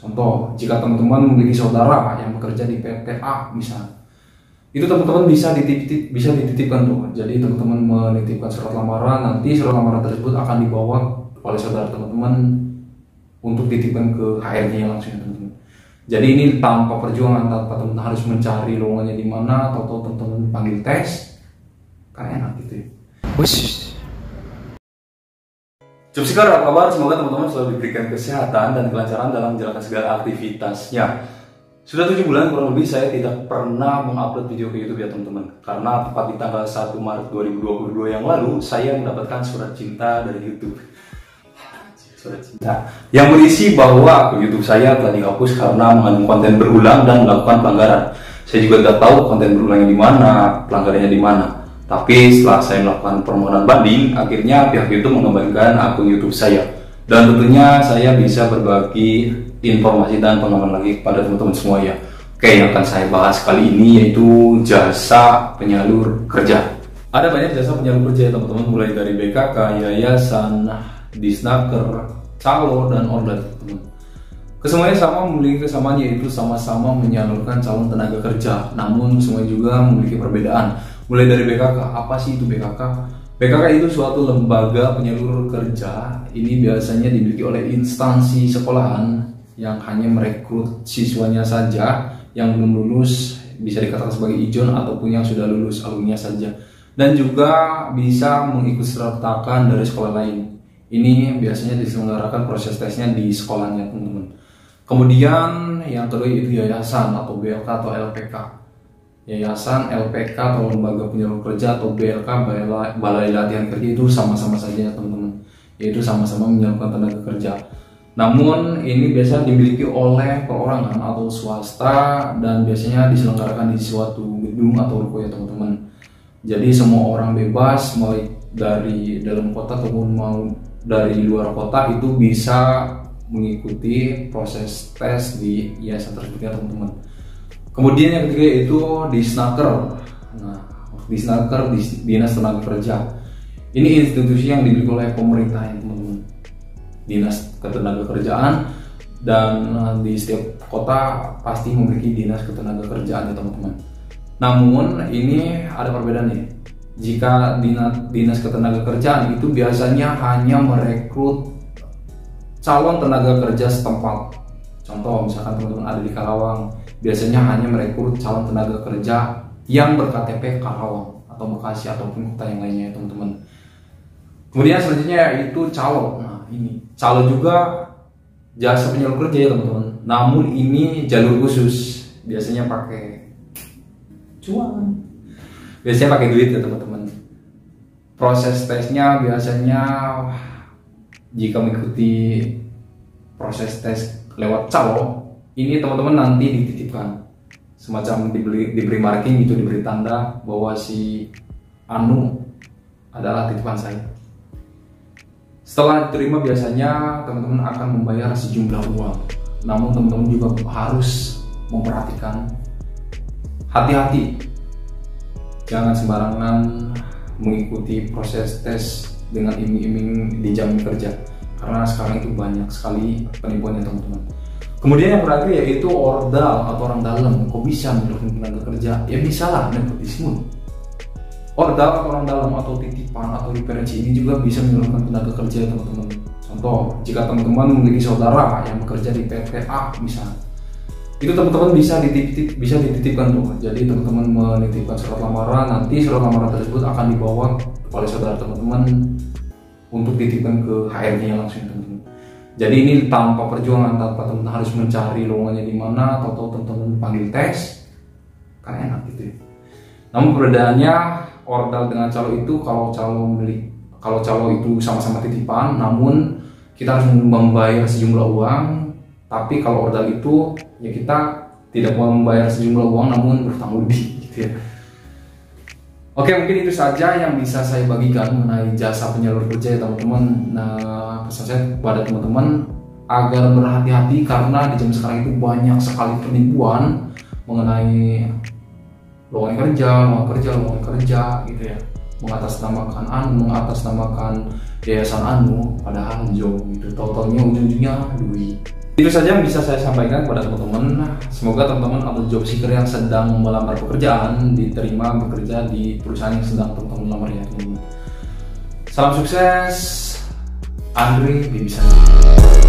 Contoh, jika teman-teman memiliki saudara yang bekerja di PT A misalnya, itu teman-teman bisa dititipkan tuh. Jadi teman-teman menitipkan surat lamaran, nanti surat lamaran tersebut akan dibawa oleh saudara teman-teman untuk dititipkan ke HRD-nya langsung ya teman-teman. Jadi ini tanpa perjuangan, tanpa teman-teman harus mencari lowongannya di mana, atau teman-teman panggil tes, karena enak gitu ya. Jom sekarang apa kabar? Semoga teman-teman selalu diberikan kesehatan dan kelancaran dalam menjalankan segala aktivitasnya. Sudah 7 bulan kurang lebih saya tidak pernah mengupload video ke YouTube ya teman-teman. Karena tepat di tanggal 1 Maret 2022 yang lalu saya mendapatkan surat cinta dari YouTube. Surat cinta yang berisi bahwa YouTube saya telah dihapus karena mengandung konten berulang dan melakukan pelanggaran. Saya juga tidak tahu konten berulangnya di mana, pelanggarannya di mana. Tapi setelah saya melakukan permohonan banding, akhirnya pihak YouTube mengembalikan akun YouTube saya. Dan tentunya saya bisa berbagi informasi dan pengalaman lagi kepada teman-teman semua ya. Oke, yang akan saya bahas kali ini yaitu jasa penyalur kerja. Ada banyak jasa penyalur kerja ya teman-teman, mulai dari BKK, yayasan, Disnaker, calo, dan order teman-teman. Kesemuanya sama, memiliki kesamaan yaitu sama-sama menyalurkan calon tenaga kerja. Namun semua juga memiliki perbedaan. Mulai dari BKK, apa sih itu BKK? BKK itu suatu lembaga penyalur kerja. Ini biasanya dimiliki oleh instansi sekolahan yang hanya merekrut siswanya saja yang belum lulus, bisa dikatakan sebagai ijon, ataupun yang sudah lulus alumninya saja. Dan juga bisa mengikutsertakan dari sekolah lain. Ini biasanya diselenggarakan proses tesnya di sekolahnya teman-teman. Kemudian yang kedua itu yayasan atau BLK atau LPK. Yayasan, LPK atau lembaga penyalur kerja atau BLK, balai latihan kerja, itu sama-sama saja teman-teman, yaitu sama-sama menyalurkan tenaga kerja. Namun ini biasanya dimiliki oleh perorangan atau swasta dan biasanya diselenggarakan di suatu gedung atau ruko ya teman-teman. Jadi semua orang bebas, mulai dari dalam kota ataupun mau dari luar kota, itu bisa mengikuti proses tes di yayasan tersebut ya teman-teman. Kemudian yang ketiga yaitu Disnaker. Nah, Disnaker, Dinas Tenaga Kerja. Ini institusi yang dimiliki oleh pemerintah ya teman-teman. Dinas Ketenagakerjaan, dan di setiap kota pasti memiliki Dinas Ketenagakerjaan ya teman-teman. Namun ini ada perbedaan nih. Jika Dinas Ketenagakerjaan itu biasanya hanya merekrut calon tenaga kerja setempat. Contoh, misalkan teman-teman ada di Karawang, biasanya hanya merekrut calon tenaga kerja yang berKTP Karawang atau Bekasi ataupun kota yang lainnya ya teman-teman. Kemudian selanjutnya yaitu calo. Nah, ini calo juga jasa penyalur kerja ya teman-teman. Namun ini jalur khusus, biasanya pakai cuan. Biasanya pakai duit ya teman-teman. Proses tesnya biasanya jika mengikuti proses tes lewat calo, ini teman-teman nanti dititipkan semacam diberi marking, itu diberi tanda bahwa si Anu adalah titipan saya. Setelah diterima biasanya teman-teman akan membayar sejumlah uang. Namun teman-teman juga harus memperhatikan, hati-hati, jangan sembarangan mengikuti proses tes dengan iming-iming dijamin kerja, karena sekarang itu banyak sekali penipuan ya teman-teman. Kemudian yang terakhir yaitu ordal atau orang dalam. Kok bisa menyalurkan tenaga kerja? Ya bisa lah, nepotisme. Ordal atau orang dalam atau titipan atau referensi ini juga bisa menyalurkan tenaga kerja teman-teman. Contoh, jika teman-teman memiliki saudara yang bekerja di PT A misalnya, itu teman-teman bisa dititipkan tuh. Jadi teman-teman menitipkan surat lamaran, nanti surat lamaran tersebut akan dibawa oleh saudara teman-teman untuk dititipkan ke HRD-nya langsung teman-teman. Jadi ini tanpa perjuangan, tanpa teman-teman harus mencari lowongannya di mana, atau teman-teman panggil tes, karena enak gitu ya. Namun perbedaannya ordal dengan calo itu, kalau calo itu sama-sama titipan, namun kita harus membayar sejumlah uang. Tapi kalau ordal itu ya kita tidak mau membayar sejumlah uang, namun berhutang budi gitu ya. Oke, mungkin itu saja yang bisa saya bagikan mengenai jasa penyalur kerja ya teman-teman. Nah, pesan saya kepada teman-teman agar berhati-hati, karena di zaman sekarang itu banyak sekali penipuan mengenai lowongan kerja gitu ya. Mengatasnamakan yayasan Anu, padahal jauh gitu. Totalnya ujung-ujungnya duit. Itu saja yang bisa saya sampaikan kepada teman-teman. Semoga teman-teman atau job seeker yang sedang melamar pekerjaan diterima bekerja di perusahaan yang sedang teman-teman lamar ya teman-teman. Salam sukses, Andre Bibisana.